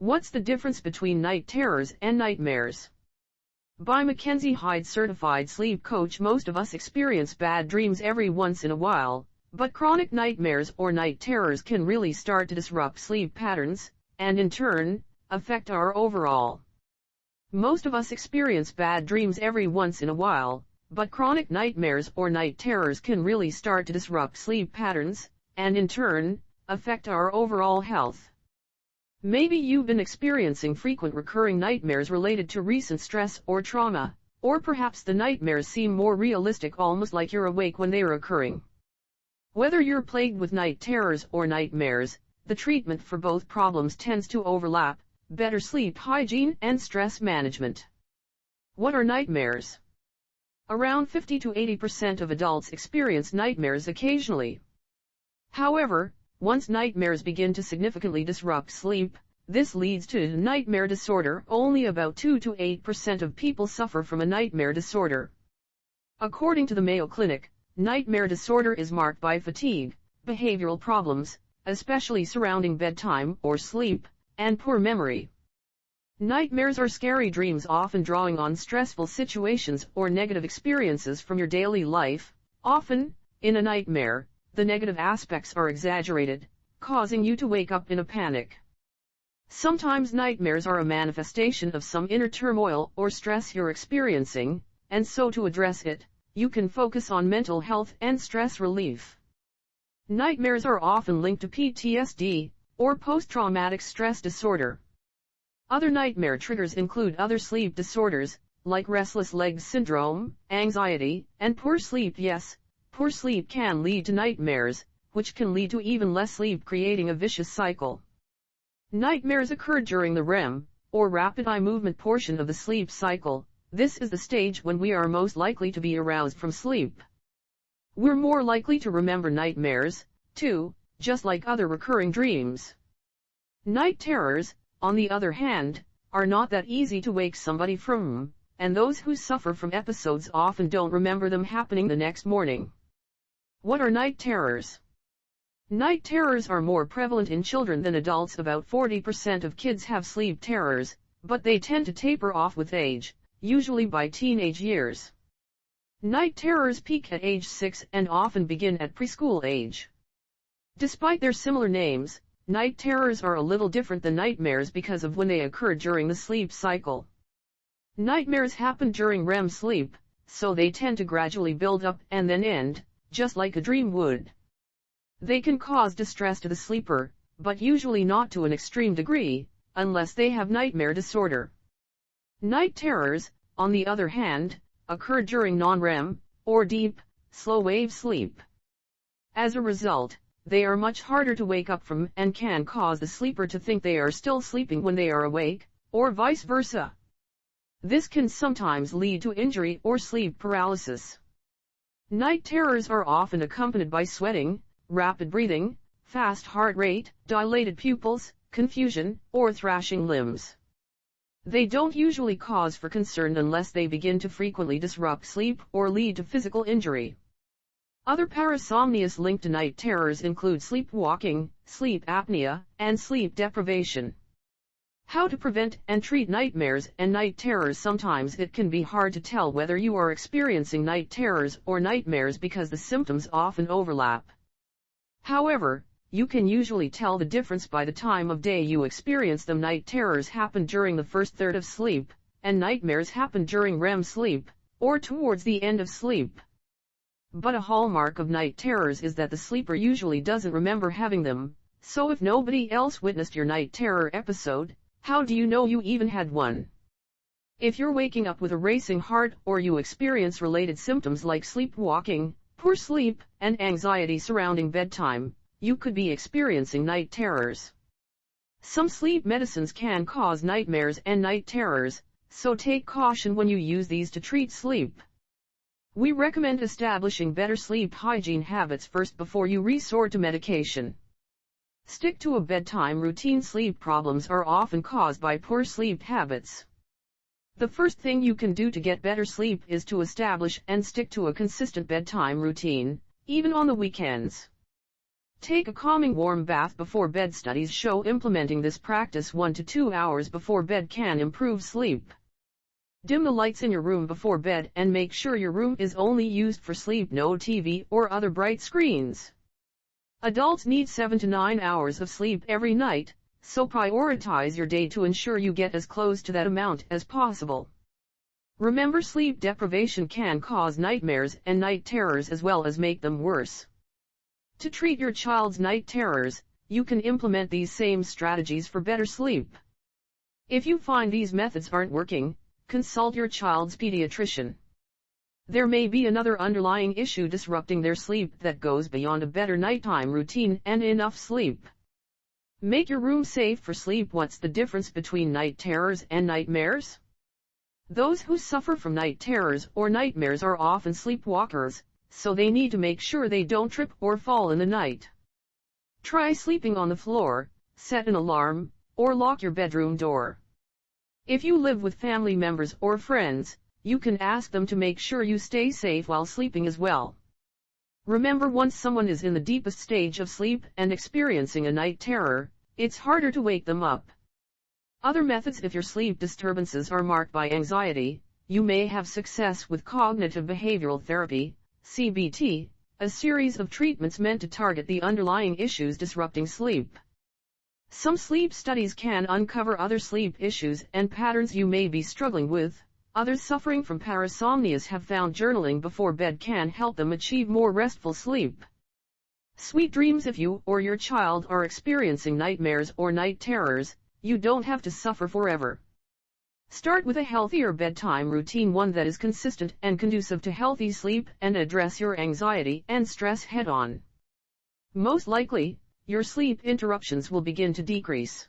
What's the difference between night terrors and nightmares? By Mackenzie Hyde, certified sleep coach. Most of us experience bad dreams every once in a while, but chronic nightmares or night terrors can really start to disrupt sleep patterns, and in turn, affect our overall. Most of us experience bad dreams every once in a while, but chronic nightmares or night terrors can really start to disrupt sleep patterns, and in turn, affect our overall health. Maybe you've been experiencing frequent recurring nightmares related to recent stress or trauma, or perhaps the nightmares seem more realistic, almost like you're awake when they are occurring. Whether you're plagued with night terrors or nightmares, the treatment for both problems tends to overlap: better sleep hygiene and stress management. What are nightmares? Around 50 to 80% of adults experience nightmares occasionally. However, once nightmares begin to significantly disrupt sleep, this leads to nightmare disorder. Only about 2 to 8% of people suffer from a nightmare disorder. According to the Mayo Clinic, nightmare disorder is marked by fatigue, behavioral problems, especially surrounding bedtime or sleep, and poor memory. Nightmares are scary dreams, often drawing on stressful situations or negative experiences from your daily life. Often, in a nightmare, the negative aspects are exaggerated, causing you to wake up in a panic. Sometimes nightmares are a manifestation of some inner turmoil or stress you're experiencing, and so to address it, you can focus on mental health and stress relief. Nightmares are often linked to PTSD, or post-traumatic stress disorder. Other nightmare triggers include other sleep disorders, like restless leg syndrome, anxiety, and poor sleep. Yes, poor sleep can lead to nightmares, which can lead to even less sleep, creating a vicious cycle. Nightmares occur during the REM, or rapid eye movement portion of the sleep cycle. This is the stage when we are most likely to be aroused from sleep. We're more likely to remember nightmares, too, just like other recurring dreams. Night terrors, on the other hand, are not that easy to wake somebody from, and those who suffer from episodes often don't remember them happening the next morning. What are night terrors? Night terrors are more prevalent in children than adults. About 40% of kids have sleep terrors, but they tend to taper off with age, usually by teenage years. Night terrors peak at age 6 and often begin at preschool age. Despite their similar names, night terrors are a little different than nightmares because of when they occur during the sleep cycle. Nightmares happen during REM sleep, so they tend to gradually build up and then end, just like a dream would. They can cause distress to the sleeper, but usually not to an extreme degree, unless they have nightmare disorder. Night terrors, on the other hand, occur during non-REM, or deep, slow-wave sleep. As a result, they are much harder to wake up from and can cause the sleeper to think they are still sleeping when they are awake, or vice versa. This can sometimes lead to injury or sleep paralysis. Night terrors are often accompanied by sweating, rapid breathing, fast heart rate, dilated pupils, confusion, or thrashing limbs. They don't usually cause for concern unless they begin to frequently disrupt sleep or lead to physical injury. Other parasomnias linked to night terrors include sleepwalking, sleep apnea, and sleep deprivation. How to prevent and treat nightmares and night terrors? Sometimes it can be hard to tell whether you are experiencing night terrors or nightmares because the symptoms often overlap. However, you can usually tell the difference by the time of day you experience them. Night terrors happen during the first third of sleep, and nightmares happen during REM sleep, or towards the end of sleep. But a hallmark of night terrors is that the sleeper usually doesn't remember having them, so if nobody else witnessed your night terror episode, how do you know you even had one? If you're waking up with a racing heart or you experience related symptoms like sleepwalking, poor sleep, and anxiety surrounding bedtime, you could be experiencing night terrors. Some sleep medicines can cause nightmares and night terrors, so take caution when you use these to treat sleep. We recommend establishing better sleep hygiene habits first before you resort to medication. Stick to a bedtime routine. Sleep problems are often caused by poor sleep habits. The first thing you can do to get better sleep is to establish and stick to a consistent bedtime routine, even on the weekends. Take a calming warm bath before bed. Studies show implementing this practice 1 to 2 hours before bed can improve sleep. Dim the lights in your room before bed and make sure your room is only used for sleep. No TV or other bright screens. Adults need 7 to 9 hours of sleep every night, so prioritize your day to ensure you get as close to that amount as possible. Remember, sleep deprivation can cause nightmares and night terrors as well as make them worse. To treat your child's night terrors, you can implement these same strategies for better sleep. If you find these methods aren't working, consult your child's pediatrician. There may be another underlying issue disrupting their sleep that goes beyond a better nighttime routine and enough sleep. Make your room safe for sleep. What's the difference between night terrors and nightmares? Those who suffer from night terrors or nightmares are often sleepwalkers, so they need to make sure they don't trip or fall in the night. Try sleeping on the floor, set an alarm, or lock your bedroom door. If you live with family members or friends, you can ask them to make sure you stay safe while sleeping as well. Remember, once someone is in the deepest stage of sleep and experiencing a night terror, it's harder to wake them up. Other methods: if your sleep disturbances are marked by anxiety, you may have success with cognitive behavioral therapy, CBT, a series of treatments meant to target the underlying issues disrupting sleep. Some sleep studies can uncover other sleep issues and patterns you may be struggling with. Others suffering from parasomnias have found journaling before bed can help them achieve more restful sleep. Sweet dreams. If you or your child are experiencing nightmares or night terrors, you don't have to suffer forever. Start with a healthier bedtime routine, one that is consistent and conducive to healthy sleep, and address your anxiety and stress head-on. Most likely, your sleep interruptions will begin to decrease.